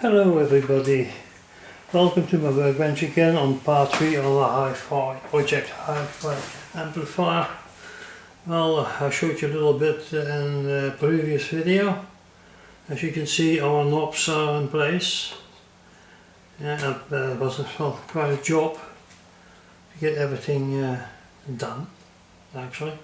Hello everybody, welcome to my workbench again on part 3 on the Hifi project Hifi amplifier. Well, I showed you a little bit in the previous video. As you can see, our knobs are in place. Yeah, it was quite a job to get everything done actually.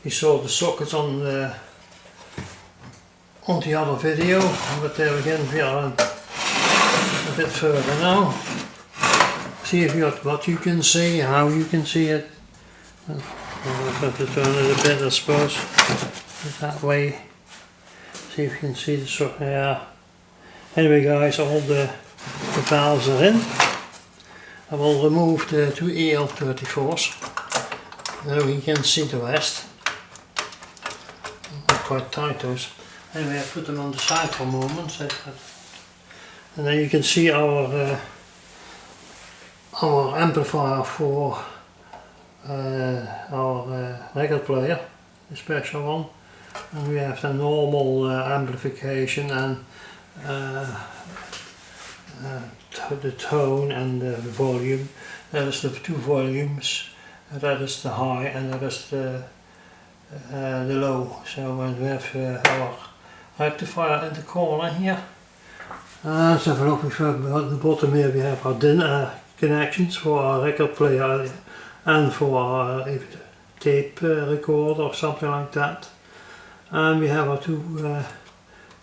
You saw the sockets on the other video, but there again we are a bit further now. See if what you can see, how you can see it. I'll have to turn it a bit, I suppose, that way. See if you can see the socket. Yeah. Anyway guys, all the valves are in. I will remove the two EL34s. Now you can see the rest. Not quite tight those. Anyway, I put them on the side for a moment. And then you can see our amplifier for our record player, the special one. And we have the normal amplification and the tone and the volume. That is the two volumes. That is the high and that is the low. So we have our rectifier in the corner here. Let's have a look. At the bottom here we have our DIN connections for our record player and for our tape recorder or something like that. And we have our two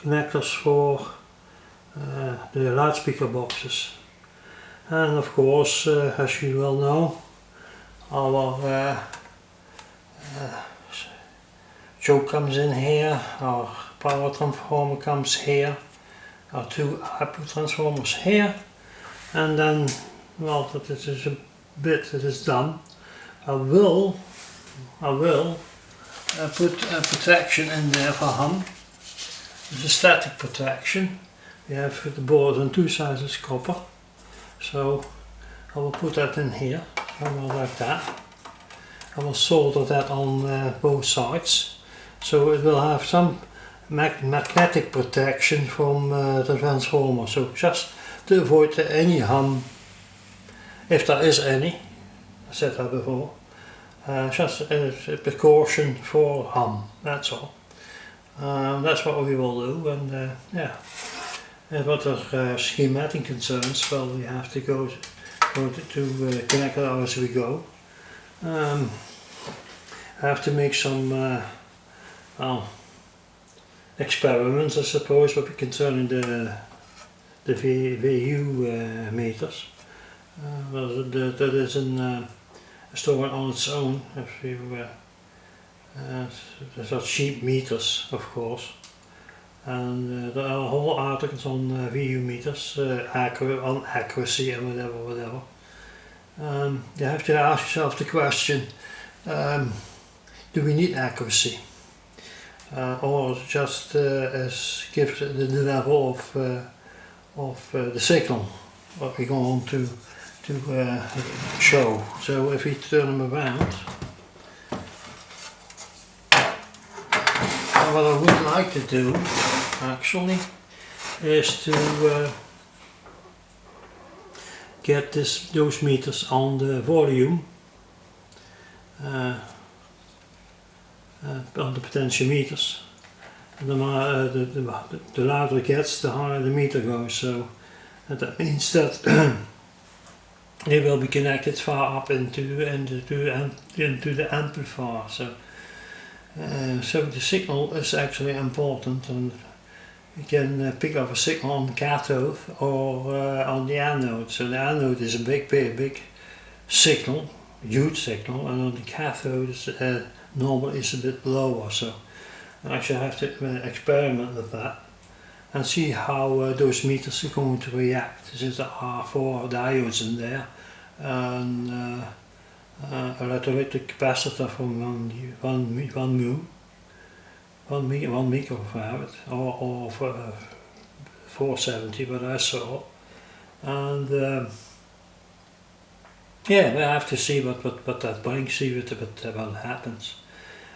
connectors for the loudspeaker boxes. And of course, as you well know, our choke comes in here, our power transformer comes here, our two output transformers here, and then, well, that is a bit that is done. I will put a protection in there for hum. It's a static protection. We have the board on two sides is copper, so I will put that in here, somewhere like that. I will solder that on both sides, so it will have some magnetic protection from the transformer. So just to avoid any hum, if there is any, I said that before, just a precaution for hum, that's all. That's what we will do, and yeah. And what are schematic concerns, well, we have to go to connect it as we go. I have to make some well, experiments, I suppose, but concerning the VU meters. Well, that is a store on its own. If you there's cheap meters, of course, and there are whole articles on VU meters, on accuracy and whatever. You have to ask yourself the question: do we need accuracy? Or just give the level of the signal what we're going to show. So if we turn them around, what I would like to do actually is to get those meters on the volume. On the potentiometers. And the louder it gets, the higher the meter goes. So that means that they will be connected far up into the amplifier. So the signal is actually important, and you can pick up a signal on the cathode or on the anode. So the anode is a big signal, huge signal, and on the cathode is normally is a bit lower. So I actually have to experiment with that and see how those meters are going to react. There are 4 diodes in there, and a electrolytic capacitor from 1 microfarad or 470, but I saw, and yeah, we have to see what that brings, see what happens.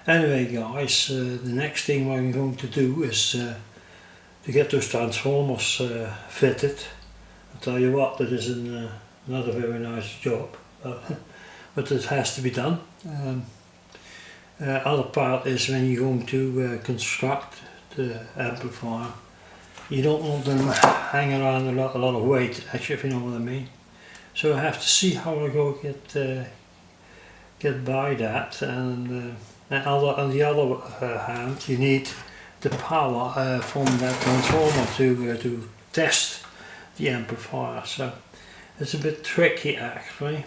Anyway guys, the next thing what I'm going to do is to get those transformers fitted. I'll tell you what, that is not a very nice job, but it has to be done. Other part is when you're going to construct the amplifier, you don't want them hanging around a lot of weight, actually, if you know what I mean. So I have to see how I go get by that, and on the other hand, you need the power from that transformer to test the amplifier. So it's a bit tricky actually.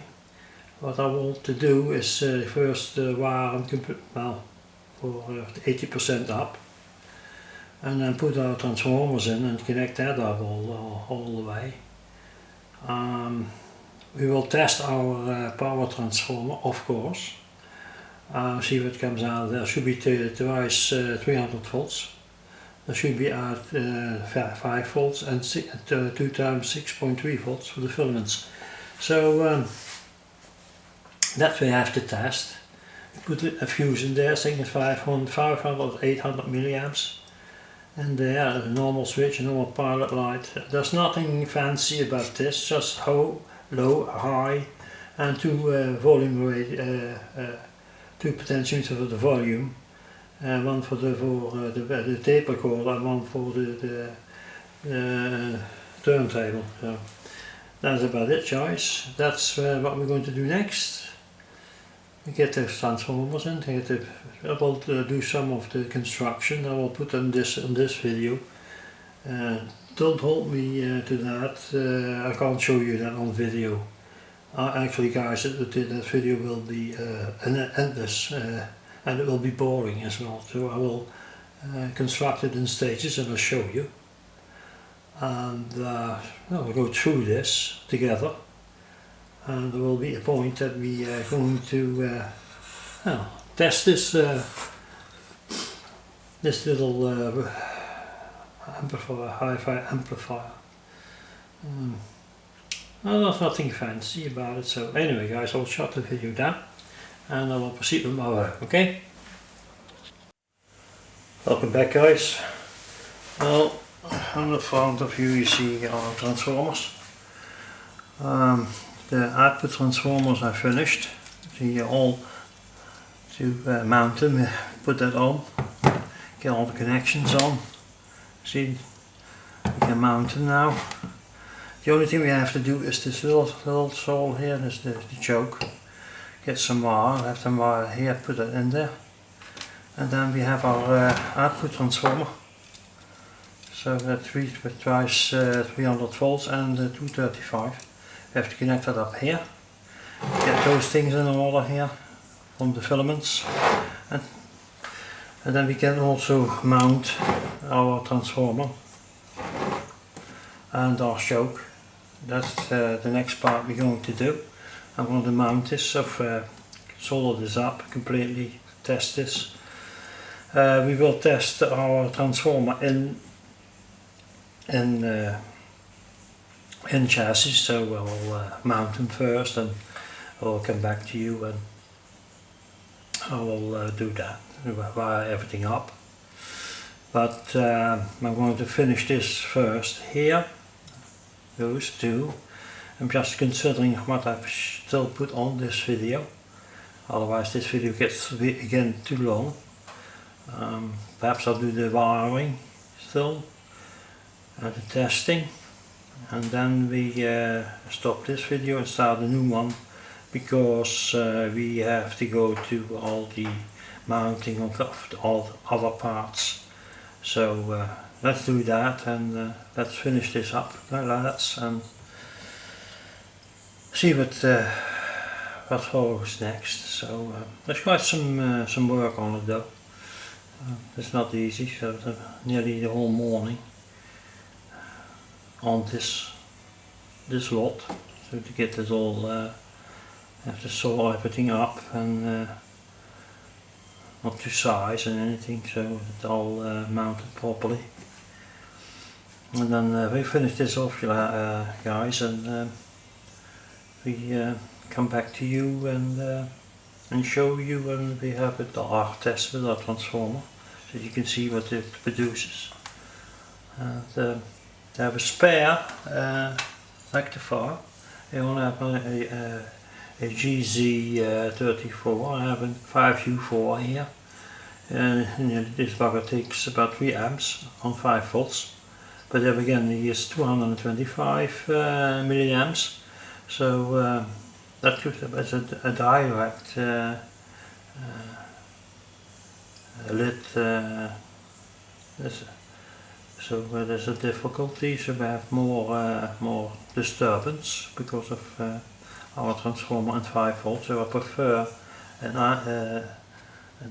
What I want to do is first wire well, for 80% up, and then put our transformers in and connect that up all the way. We will test our power transformer, of course. See what comes out of there. Should be twice 300 volts. There should be at 5 volts and 2 times 6.3 volts for the filaments. So that we have to test. Put a fuse in there, saying it's 500, 800 milliamps. And there, a normal switch, a normal pilot light. There's nothing fancy about this, just low, high, and two volume rate, two potentiometers for the volume, one for the tape recorder and one for the turntable. So that's about it, guys. That's what we're going to do next. We get the transformers in. I will do some of the construction. I will put on this video. Don't hold me to that. I can't show you that on video. Actually, guys, that video will be endless and it will be boring as well. So I will construct it in stages and I'll show you. And we'll go through this together. And there will be a point that we are going to test this little amplifier, Hifi amplifier. Well, there's nothing fancy about it. So anyway, guys, I'll shut the video down and I will proceed with my work. Okay. Welcome back, guys. Well, on the front of you see our transformers. The output transformers are finished. See all to mount them, put that on, get all the connections on. See, we can mount them now. The only thing we have to do is this little hole here, this the choke. Get some wire, have some wire here, put it in there. And then we have our output transformer. So that twice 300 volts and 235. We have to connect that up here, get those things in order here from the filaments, and then we can also mount our transformer and our choke. That's the next part we're going to do. I'm going to mount this, solder this up completely, test this. We will test our transformer in chassis, so we'll mount them first and I'll come back to you and I will do that, wire everything up. But I'm going to finish this first here, those two. I'm just considering what I've still put on this video, otherwise this video gets again too long. Perhaps I'll do the wiring still and the testing. And then we stop this video and start a new one, because we have to go to all the mounting of all other parts. So let's do that and let's finish this up, lads, and see what follows next. So there's quite some work on it though. It's not easy, so nearly the whole morning on this lot, so to get this all, have to saw everything up and not to size and anything, so it's all mounted properly. And then we finish this off, guys, and we come back to you and show you when we have our test with our transformer, so you can see what it produces. and they have a spare rectifier. They only have a GZ34. I have a 5U4 here, and this bugger takes about 3 amps on 5 volts, but then again he is 225 milliamps, so that could be a direct lit. So there's a difficulty, so we have more disturbance because of our transformer at 5 volts, so I prefer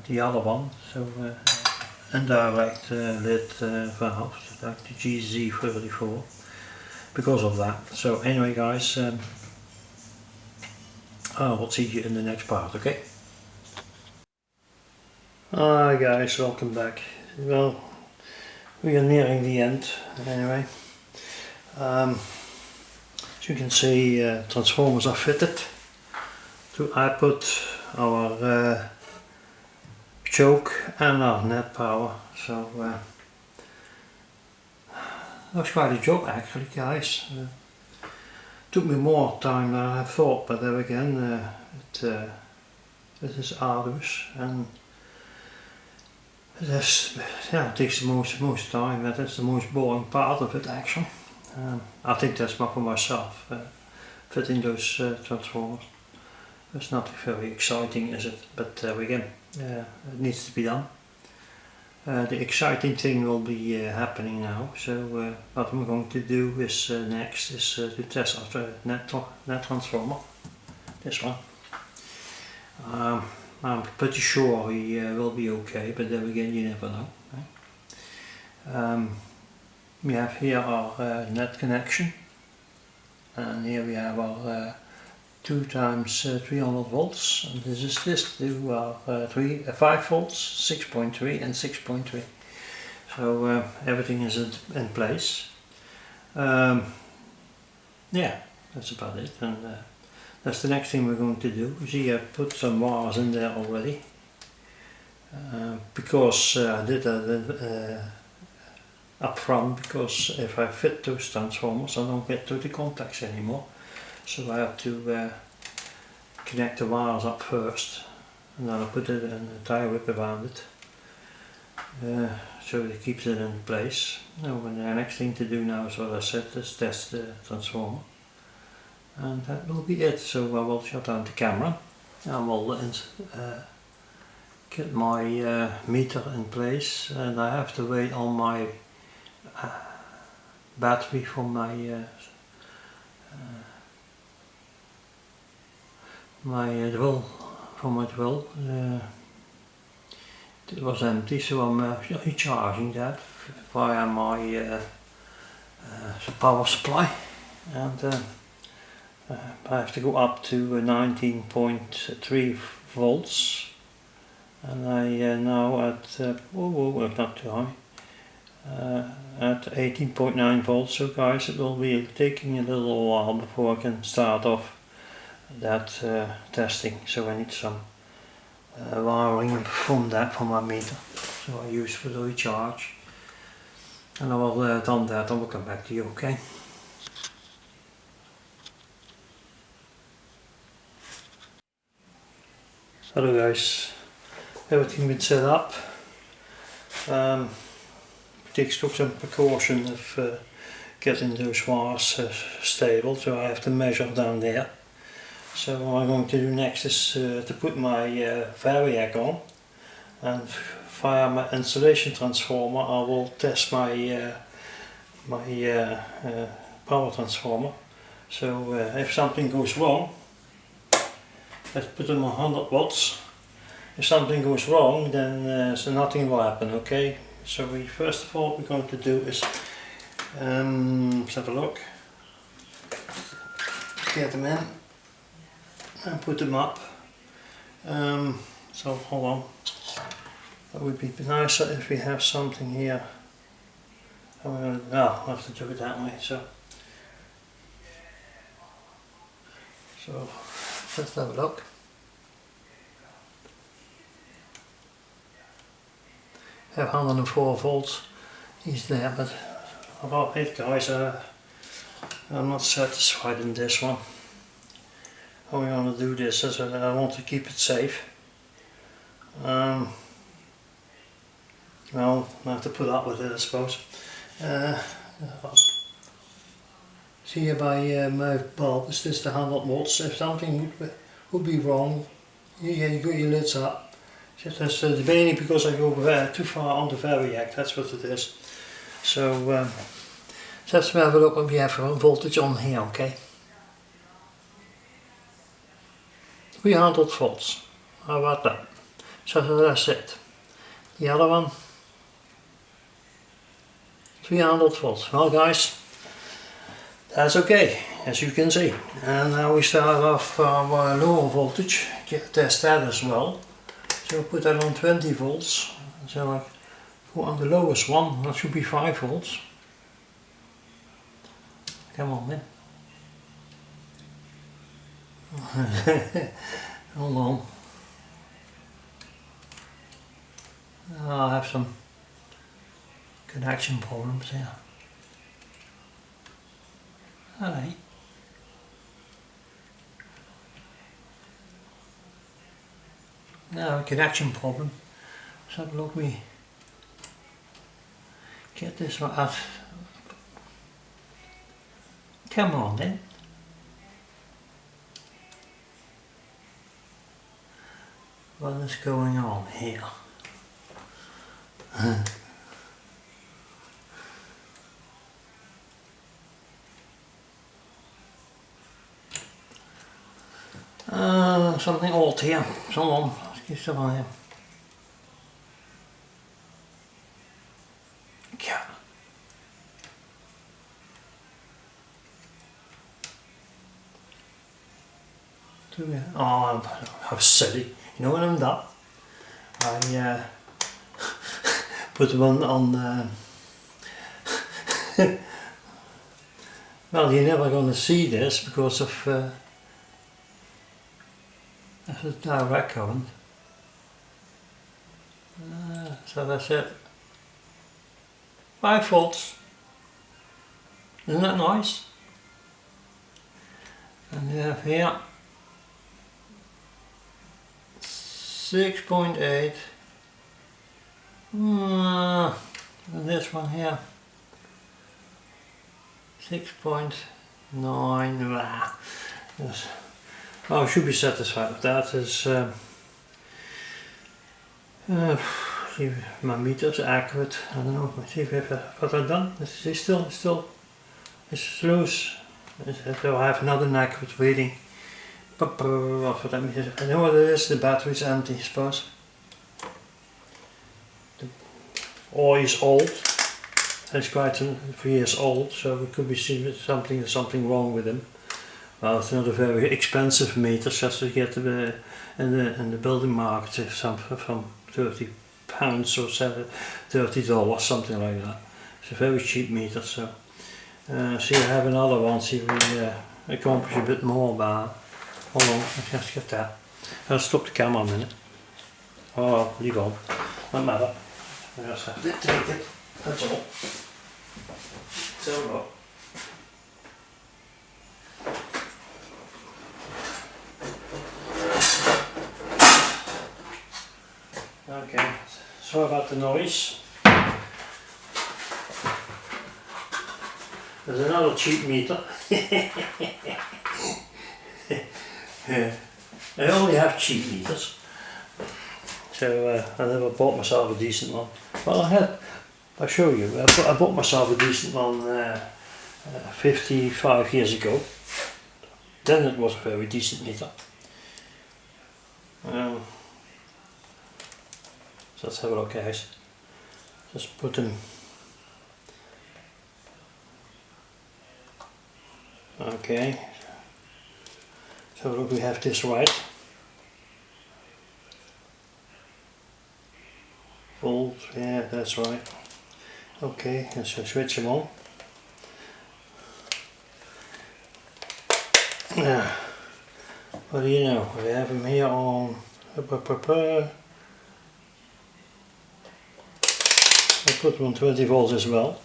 the other one, so indirect lit valves like the GZ34 because of that. So anyway guys, I will see you in the next part, okay? Hi guys, welcome back. Well, we are nearing the end anyway. As you can see, transformers are fitted to output our choke and our net power. So that was quite a job actually, guys. Took me more time than I thought, but then again it is arduous, and it takes the most time. That is the most boring part of it actually. I think that's more for myself, fitting those transformers. It's not very exciting, is it? But again, it needs to be done. The exciting thing will be happening now. So what I'm going to do is next is to test our net transformer. This one. I'm pretty sure he will be okay, but then again you never know. Right? We have here our net connection, and here we have our 2 times 300 volts, and this to our 5 volts, 6.3 and 6.3. So everything is in place. Yeah, that's about it, and that's the next thing we're going to do. You see, I put some wires in there already, because I did that up front, because if I fit those transformers I don't get to the contacts anymore, so I have to connect the wires up first, and then I put it in a tie whip around it, so it keeps it in place. Now the next thing to do now is what I said, is test the transformer. And that will be it. So I will shut down the camera and will get my meter in place, and I have to wait on my battery for my drill. It was empty, so I'm recharging that via my power supply, and I have to go up to 19.3 volts, and I now at not too high, at 18.9 volts. So guys, it will be taking a little while before I can start off that testing. So I need some wiring from my meter, so I use for the recharge, and I will done that, I will come back to you, okay? Hello guys, everything been set up. Took some precaution of getting those wires stable, so I have to measure down there. So what I'm going to do next is to put my variac on, and via my insulation transformer I will test my power transformer. So if something goes wrong, let's put them on 100 watts. If something goes wrong, then so nothing will happen, okay? So first of all, what we're going to do is let's have a look. Get them in and put them up. So hold on. That would be nicer if we have something here. No, I'll have to do it that way. So let's have a look. I have 104 volts. He's there, but about it, guys. I'm not satisfied in this one. How we want to do this is I want to keep it safe. Well, I have to put up with it, I suppose. See here by my bulb, is this the 100 watts? If something would be wrong, you got your lids up. That's mainly because I go too far on the variac, that's what it is. So let's have a look what we have for voltage on here, okay? 300 volts, how about that? So that's it. The other one, 300 volts. Well guys, that's okay, as you can see. And now we start off our lower voltage, test that as well. So put that on 20 volts. So I go on the lowest one, that should be 5 volts. Come on then. Hold on. I have some connection problems here. Alright. Now a connection problem. So look, we get this one out. Come on then. What is going on here? Something odd here. Hold on. Get some on here. Yeah. Oh, how silly. You know what I've done? I put them on well, you're never going to see this because of the direct current. So that's it. 5 volts. Isn't that nice? And you have here 6.8. And this one here 6.9. Yes. Oh, I should be satisfied with that. Is see if my meter's accurate. I don't know. Let's see if I've got that done. Is it still it's loose. So I have another inaccurate reading. I know what it is. The battery's empty, I suppose. The oil is old. It's quite a few years old, so it could be something wrong with them. Well, it's not a very expensive meter, just to get in the building market, something from £30 or $30, something like that. It's a very cheap meter. So see, I have another one. See if we accomplish a bit more. But hold on, let's just get that. I'll stop the camera a minute. Oh, leave on. Don't matter. I just have to take it. That's all. So look. Okay, sorry about the noise. There's another cheap meter. I only have cheap meters, so I never bought myself a decent one. Well, I'll show you. I bought myself a decent one 55 years ago. Then it was a very decent meter. So let's have a look, guys. Just put them. Okay. So look, we have this right. Volt, yeah, that's right. Okay, let's switch them on. Yeah. What do you know? We have them here on. I put them on 20 volts as well.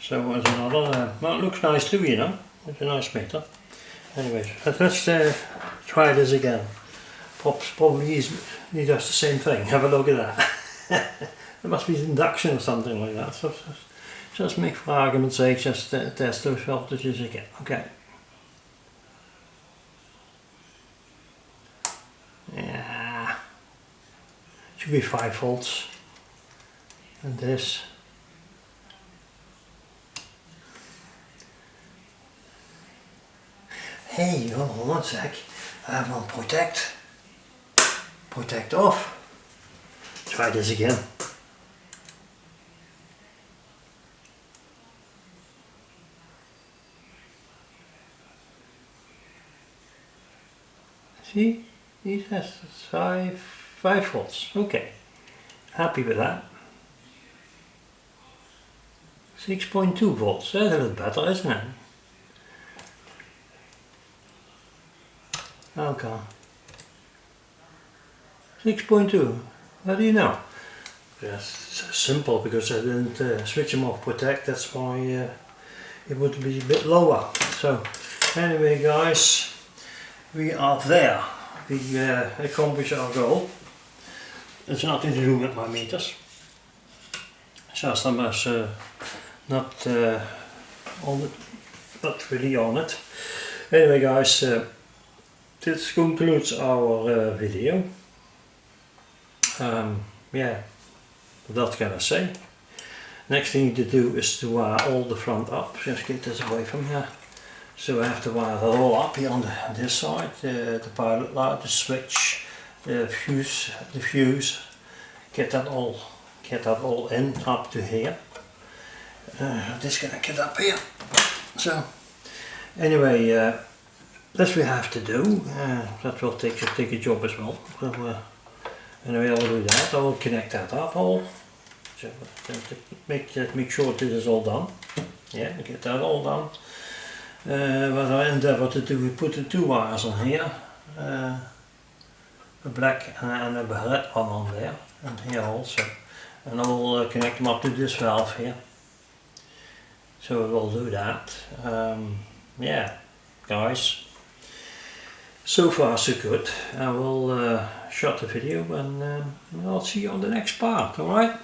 So there's another, well, it looks nice too, you know, it's a nice meter. Anyways, let's try this again. Probably he does the same thing. Have a look at that. It must be induction or something like that. So just make for argument's sake, just test those voltages again. Okay. Yeah. Should be 5 volts. And this. Hey, hold on one sec. I have on protect. Protect off. Try this again. See, he says it's 5 volts. Okay, happy with that. 6.2 volts. That's a little better, isn't it? Okay. 6.2. How do you know? Yes, simple, because I didn't switch them off protect. That's why it would be a bit lower. So anyway, guys, we are there. We accomplished our goal. It's nothing to do with my meters. Just I was not on it, not really on it. Anyway, guys, this concludes our video. Yeah, what can I say? Next thing to do is to wire all the front up. Just get this away from here. So I have to wire it all up here on this side, the pilot light, the switch, the fuse, get that all in up to here. Disconnect it up here. So anyway, this we have to do. That will take a job as well. So, anyway, I'll do that. I will connect that up all. So make sure this is all done. Yeah, get that all done. What I endeavour to do, we put the 2 wires on here, a black and a red one on there, and here also, and I will connect them up to this valve here. So we will do that. Yeah, guys, so far so good. I will shut the video and I'll see you on the next part, alright?